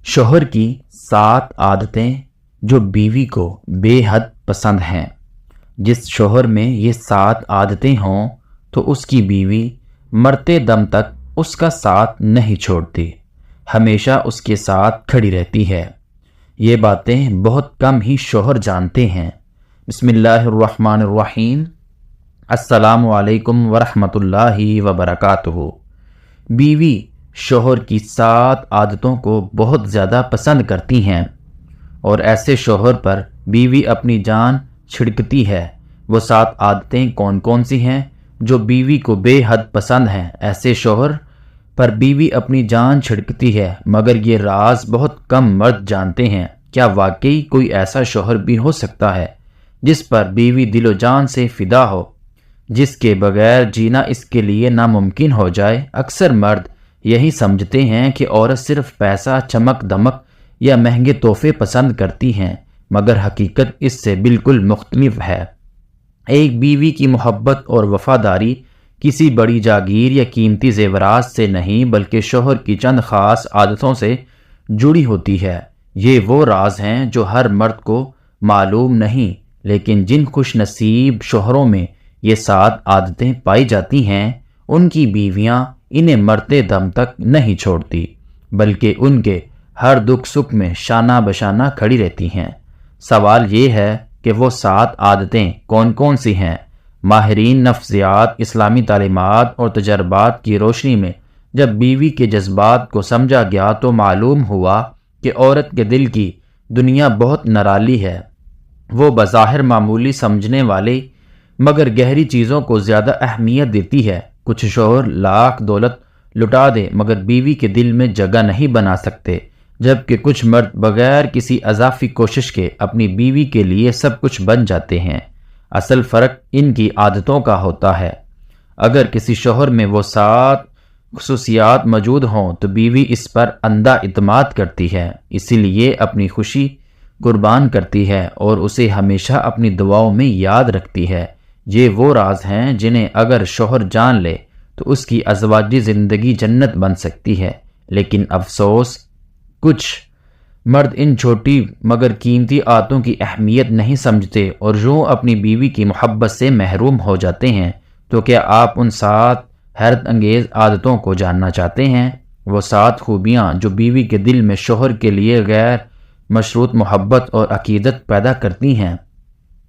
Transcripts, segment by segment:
شوہر کی 7 عادتیں جو بیوی کو بے حد پسند ہیں۔ جس شوہر میں یہ 7 عادتیں ہوں تو اس کی بیوی مرتے دم تک اس کا ساتھ نہیں چھوڑتی، ہمیشہ اس کے ساتھ کھڑی رہتی ہے۔ یہ باتیں بہت کم ہی شوہر جانتے ہیں۔ بسم اللہ الرحمن الرحیم۔ السلام علیکم ورحمۃ اللہ وبرکاتہ۔ بیوی شوہر کی 7 عادتوں کو بہت زیادہ پسند کرتی ہیں، اور ایسے شوہر پر بیوی اپنی جان چھڑکتی ہے۔ وہ 7 عادتیں کون کون سی ہیں جو بیوی کو بے حد پسند ہیں؟ ایسے شوہر پر بیوی اپنی جان چھڑکتی ہے، مگر یہ راز بہت کم مرد جانتے ہیں۔ کیا واقعی کوئی ایسا شوہر بھی ہو سکتا ہے جس پر بیوی دل و جان سے فدا ہو، جس کے بغیر جینا اس کے لیے ناممکن ہو جائے؟ اکثر مرد یہی سمجھتے ہیں کہ عورت صرف پیسہ، چمک دمک یا مہنگے تحفے پسند کرتی ہیں، مگر حقیقت اس سے بالکل مختلف ہے۔ ایک بیوی کی محبت اور وفاداری کسی بڑی جاگیر یا قیمتی زیورات سے نہیں، بلکہ شوہر کی چند خاص عادتوں سے جڑی ہوتی ہے۔ یہ وہ راز ہیں جو ہر مرد کو معلوم نہیں، لیکن جن خوش نصیب شوہروں میں یہ 7 عادتیں پائی جاتی ہیں، ان کی بیویاں انہیں مرتے دم تک نہیں چھوڑتی، بلکہ ان کے ہر دکھ سکھ میں شانہ بشانہ کھڑی رہتی ہیں۔ سوال یہ ہے کہ وہ 7 عادتیں کون کون سی ہیں؟ ماہرین نفسیات، اسلامی تعلیمات اور تجربات کی روشنی میں جب بیوی کے جذبات کو سمجھا گیا تو معلوم ہوا کہ عورت کے دل کی دنیا بہت نرالی ہے۔ وہ بظاہر معمولی سمجھنے والے مگر گہری چیزوں کو زیادہ اہمیت دیتی ہے۔ کچھ شوہر لاکھ دولت لٹا دے مگر بیوی کے دل میں جگہ نہیں بنا سکتے، جبکہ کچھ مرد بغیر کسی اضافی کوشش کے اپنی بیوی کے لیے سب کچھ بن جاتے ہیں۔ اصل فرق ان کی عادتوں کا ہوتا ہے۔ اگر کسی شوہر میں وہ 7 خصوصیات موجود ہوں تو بیوی اس پر اندھا اعتماد کرتی ہے، اسی لیے اپنی خوشی قربان کرتی ہے اور اسے ہمیشہ اپنی دعاؤں میں یاد رکھتی ہے۔ یہ وہ راز ہیں جنہیں اگر شوہر جان لے تو اس کی ازواجی زندگی جنت بن سکتی ہے، لیکن افسوس کچھ مرد ان چھوٹی مگر قیمتی عادتوں کی اہمیت نہیں سمجھتے اور یوں اپنی بیوی کی محبت سے محروم ہو جاتے ہیں۔ تو کیا آپ ان 7 حیرت انگیز عادتوں کو جاننا چاہتے ہیں؟ وہ 7 خوبیاں جو بیوی کے دل میں شوہر کے لیے غیر مشروط محبت اور عقیدت پیدا کرتی ہیں۔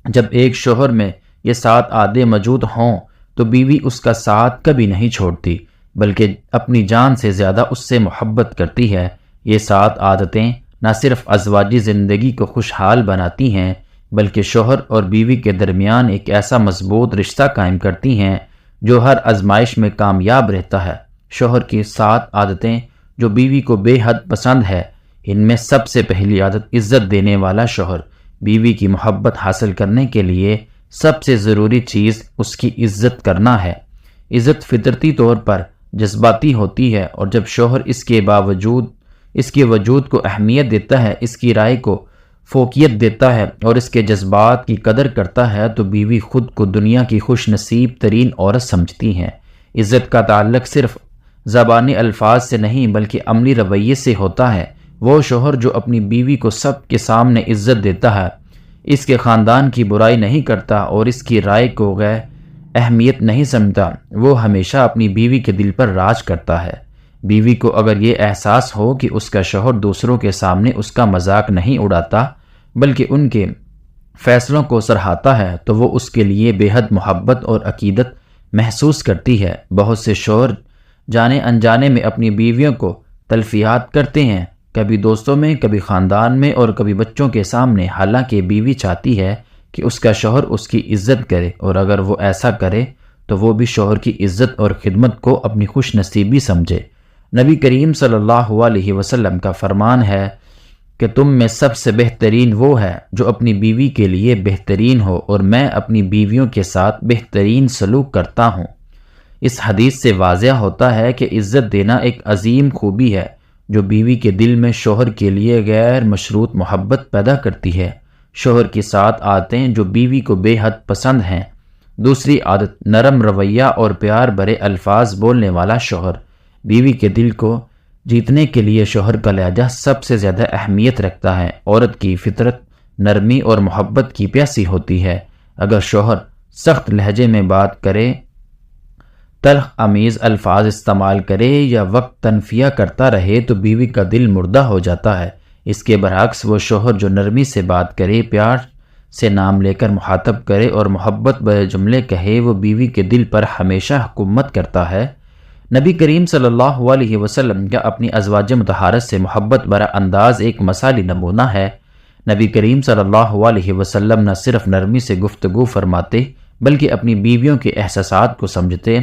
جب ایک شوہر میں یہ 7 عادتیں موجود ہوں تو بیوی اس کا ساتھ کبھی نہیں چھوڑتی، بلکہ اپنی جان سے زیادہ اس سے محبت کرتی ہے۔ یہ 7 عادتیں نہ صرف ازواجی زندگی کو خوشحال بناتی ہیں، بلکہ شوہر اور بیوی کے درمیان ایک ایسا مضبوط رشتہ قائم کرتی ہیں جو ہر آزمائش میں کامیاب رہتا ہے۔ شوہر کی 7 عادتیں جو بیوی کو بے حد پسند ہے، ان میں سب سے پہلی عادت عزت دینے والا شوہر۔ بیوی کی محبت حاصل کرنے کے لیے سب سے ضروری چیز اس کی عزت کرنا ہے۔ عزت فطرتی طور پر جذباتی ہوتی ہے، اور جب شوہر اس کے وجود کو اہمیت دیتا ہے، اس کی رائے کو فوقیت دیتا ہے اور اس کے جذبات کی قدر کرتا ہے تو بیوی خود کو دنیا کی خوش نصیب ترین عورت سمجھتی ہے۔ عزت کا تعلق صرف زبانی الفاظ سے نہیں بلکہ عملی رویے سے ہوتا ہے۔ وہ شوہر جو اپنی بیوی کو سب کے سامنے عزت دیتا ہے، اس کے خاندان کی برائی نہیں کرتا اور اس کی رائے کو غیر اہمیت نہیں سمجھتا، وہ ہمیشہ اپنی بیوی کے دل پر راج کرتا ہے۔ بیوی کو اگر یہ احساس ہو کہ اس کا شوہر دوسروں کے سامنے اس کا مذاق نہیں اڑاتا بلکہ ان کے فیصلوں کو سراہتا ہے تو وہ اس کے لیے بے حد محبت اور عقیدت محسوس کرتی ہے۔ بہت سے شوہر جانے انجانے میں اپنی بیویوں کو تلفیات کرتے ہیں، کبھی دوستوں میں، کبھی خاندان میں اور کبھی بچوں کے سامنے، حالانکہ بیوی چاہتی ہے کہ اس کا شوہر اس کی عزت کرے، اور اگر وہ ایسا کرے تو وہ بھی شوہر کی عزت اور خدمت کو اپنی خوش نصیبی سمجھے۔ نبی کریم صلی اللہ علیہ وسلم کا فرمان ہے کہ تم میں سب سے بہترین وہ ہے جو اپنی بیوی کے لیے بہترین ہو، اور میں اپنی بیویوں کے ساتھ بہترین سلوک کرتا ہوں۔ اس حدیث سے واضح ہوتا ہے کہ عزت دینا ایک عظیم خوبی ہے جو بیوی کے دل میں شوہر کے لیے غیر مشروط محبت پیدا کرتی ہے۔ شوہر کی 7 عادتیں جو بیوی کو بے حد پسند ہیں۔ دوسری عادت، نرم رویہ اور پیار بھرے الفاظ بولنے والا شوہر۔ بیوی کے دل کو جیتنے کے لیے شوہر کا لہجہ سب سے زیادہ اہمیت رکھتا ہے۔ عورت کی فطرت نرمی اور محبت کی پیاسی ہوتی ہے۔ اگر شوہر سخت لہجے میں بات کرے، تلخ آمیز الفاظ استعمال کرے یا وقت تنفیہ کرتا رہے تو بیوی کا دل مردہ ہو جاتا ہے۔ اس کے برعکس وہ شوہر جو نرمی سے بات کرے، پیار سے نام لے کر مخاطب کرے اور محبت بھرے جملے کہے، وہ بیوی کے دل پر ہمیشہ حکومت کرتا ہے۔ نبی کریم صلی اللہ علیہ وسلم کا اپنی ازواج مطہرات سے محبت بھرا انداز ایک مثالی نمونہ ہے۔ نبی کریم صلی اللہ علیہ وسلم نہ صرف نرمی سے گفتگو فرماتے بلکہ اپنی بیویوں کے احساسات کو سمجھتے۔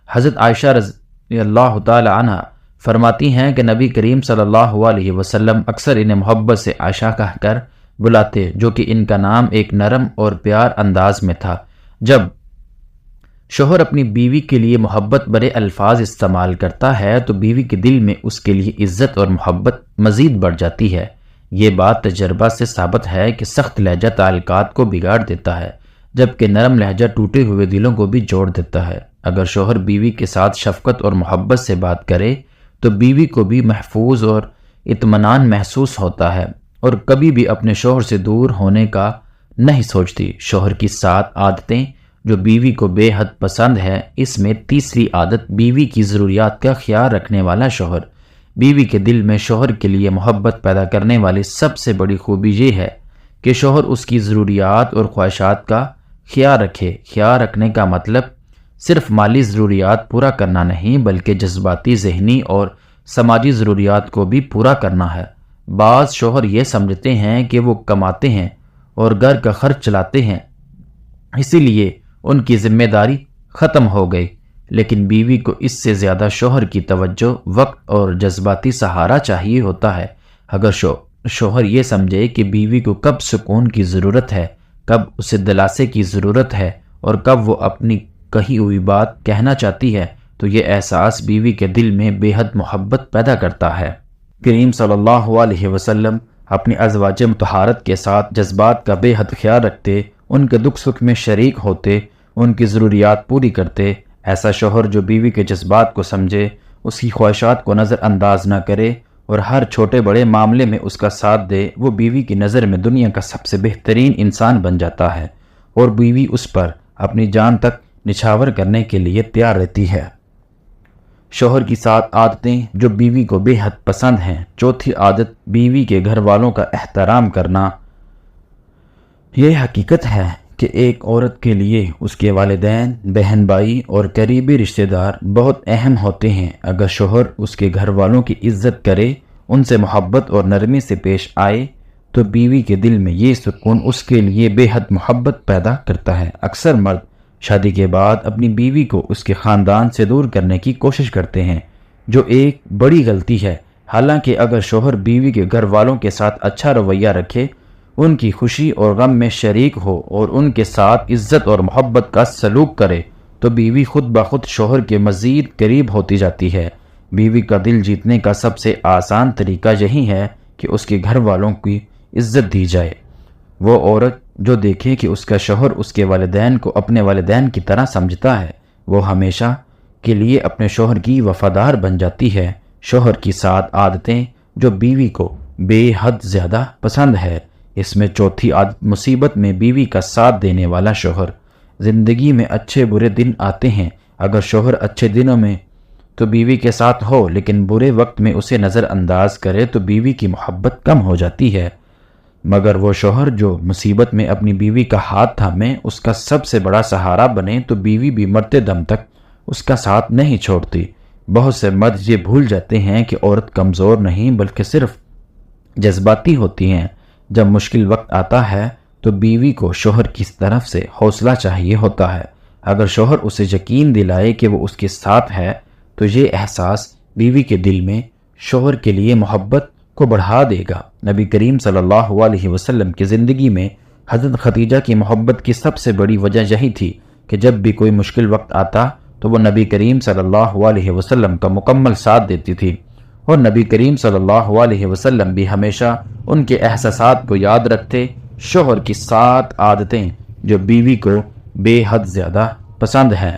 حضرت عائشہ رضی اللہ تعالی عنہ فرماتی ہیں کہ نبی کریم صلی اللہ علیہ وسلم اکثر انہیں محبت سے عائشہ کہہ کر بلاتے، جو کہ ان کا نام ایک نرم اور پیار انداز میں تھا۔ جب شوہر اپنی بیوی کے لیے محبت بھرے الفاظ استعمال کرتا ہے تو بیوی کے دل میں اس کے لیے عزت اور محبت مزید بڑھ جاتی ہے۔ یہ بات تجربہ سے ثابت ہے کہ سخت لہجہ تعلقات کو بگاڑ دیتا ہے، جبکہ نرم لہجہ ٹوٹے ہوئے دلوں کو بھی جوڑ دیتا ہے۔ اگر شوہر بیوی کے ساتھ شفقت اور محبت سے بات کرے تو بیوی کو بھی محفوظ اور اطمینان محسوس ہوتا ہے اور کبھی بھی اپنے شوہر سے دور ہونے کا نہیں سوچتی۔ شوہر کی 7 عادتیں جو بیوی کو بے حد پسند ہے، اس میں تیسری عادت بیوی کی ضروریات کا خیال رکھنے والا شوہر۔ بیوی کے دل میں شوہر کے لیے محبت پیدا کرنے والی سب سے بڑی خوبی یہ ہے کہ شوہر اس کی ضروریات اور خواہشات کا خیال رکھے۔ خیال رکھنے کا مطلب صرف مالی ضروریات پورا کرنا نہیں بلکہ جذباتی، ذہنی اور سماجی ضروریات کو بھی پورا کرنا ہے۔ بعض شوہر یہ سمجھتے ہیں کہ وہ کماتے ہیں اور گھر کا خرچ چلاتے ہیں، اسی لیے ان کی ذمہ داری ختم ہو گئی، لیکن بیوی کو اس سے زیادہ شوہر کی توجہ، وقت اور جذباتی سہارا چاہیے ہوتا ہے۔ اگر شوہر یہ سمجھے کہ بیوی کو کب سکون کی ضرورت ہے، کب اسے دلاسے کی ضرورت ہے اور کب وہ اپنی کہی ہوئی بات کہنا چاہتی ہے تو یہ احساس بیوی کے دل میں بے حد محبت پیدا کرتا ہے۔ کریم صلی اللہ علیہ وسلم اپنی ازواج مطہرات کے ساتھ جذبات کا بے حد خیال رکھتے، ان کے دکھ سکھ میں شریک ہوتے، ان کی ضروریات پوری کرتے۔ ایسا شوہر جو بیوی کے جذبات کو سمجھے، اس کی خواہشات کو نظر انداز نہ کرے اور ہر چھوٹے بڑے معاملے میں اس کا ساتھ دے، وہ بیوی کی نظر میں دنیا کا سب سے بہترین انسان بن جاتا ہے اور بیوی اس پر اپنی جان تک نچھاور کرنے کے لیے تیار رہتی ہے۔ شوہر کی 7 عادتیں جو بیوی کو بے حد پسند ہیں۔ چوتھی عادت، بیوی کے گھر والوں کا احترام کرنا۔ یہ حقیقت ہے کہ ایک عورت کے لیے اس کے والدین، بہن بھائی اور قریبی رشتہ دار بہت اہم ہوتے ہیں۔ اگر شوہر اس کے گھر والوں کی عزت کرے، ان سے محبت اور نرمی سے پیش آئے تو بیوی کے دل میں یہ سکون اس کے لیے بے حد محبت پیدا کرتا ہے۔ اکثر مرد شادی کے بعد اپنی بیوی کو اس کے خاندان سے دور کرنے کی کوشش کرتے ہیں، جو ایک بڑی غلطی ہے۔ حالانکہ اگر شوہر بیوی کے گھر والوں کے ساتھ اچھا رویہ رکھے، ان کی خوشی اور غم میں شریک ہو اور ان کے ساتھ عزت اور محبت کا سلوک کرے تو بیوی خود بخود شوہر کے مزید قریب ہوتی جاتی ہے۔ بیوی کا دل جیتنے کا سب سے آسان طریقہ یہی ہے کہ اس کے گھر والوں کی عزت دی جائے۔ وہ عورت جو دیکھے کہ اس کا شوہر اس کے والدین کو اپنے والدین کی طرح سمجھتا ہے، وہ ہمیشہ کے لیے اپنے شوہر کی وفادار بن جاتی ہے۔ شوہر کی 7 عادتیں جو بیوی کو بے حد زیادہ پسند ہے۔ اس میں چوتھی عادت، مصیبت میں بیوی کا ساتھ دینے والا شوہر۔ زندگی میں اچھے برے دن آتے ہیں، اگر شوہر اچھے دنوں میں تو بیوی کے ساتھ ہو لیکن برے وقت میں اسے نظر انداز کرے تو بیوی کی محبت کم ہو جاتی ہے۔ مگر وہ شوہر جو مصیبت میں اپنی بیوی کا ہاتھ تھامے، اس کا سب سے بڑا سہارا بنے تو بیوی بھی مرتے دم تک اس کا ساتھ نہیں چھوڑتی۔ بہت سے مرد یہ بھول جاتے ہیں کہ عورت کمزور نہیں بلکہ صرف جذباتی ہوتی ہیں۔ جب مشکل وقت آتا ہے تو بیوی کو شوہر کی طرف سے حوصلہ چاہیے ہوتا ہے۔ اگر شوہر اسے یقین دلائے کہ وہ اس کے ساتھ ہے تو یہ احساس بیوی کے دل میں شوہر کے لیے محبت کو بڑھا دے گا۔ نبی کریم صلی اللہ علیہ وسلم کی زندگی میں حضرت خدیجہ کی محبت کی سب سے بڑی وجہ یہی تھی کہ جب بھی کوئی مشکل وقت آتا تو وہ نبی کریم صلی اللہ علیہ وسلم کا مکمل ساتھ دیتی تھی، اور نبی کریم صلی اللہ علیہ وسلم بھی ہمیشہ ان کے احساسات کو یاد رکھتے۔ شوہر کی 7 عادتیں جو بیوی کو بے حد زیادہ پسند ہیں۔